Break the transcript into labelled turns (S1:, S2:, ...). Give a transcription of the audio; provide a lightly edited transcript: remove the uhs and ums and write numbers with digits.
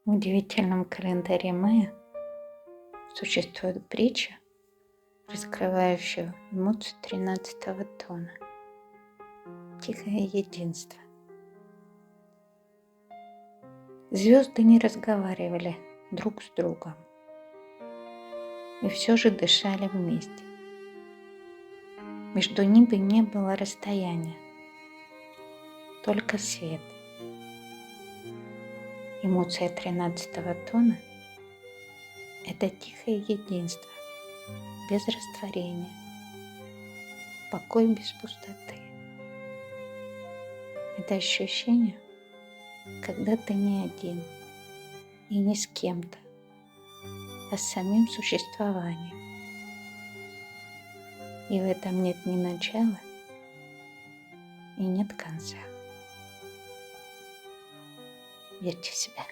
S1: В удивительном календаре майя существует притча, раскрывающая эмоцию 13-го тона — тихое единство. Звезды не разговаривали друг с другом, и все же дышали вместе. Между ними не было расстояния, только свет. Эмоция 13-го тона — это тихое единство, без растворения, покой без пустоты. Это ощущение, когда ты не один и не с кем-то, а с самим существованием. И в этом нет ни начала и нет конца. Верьте в себя.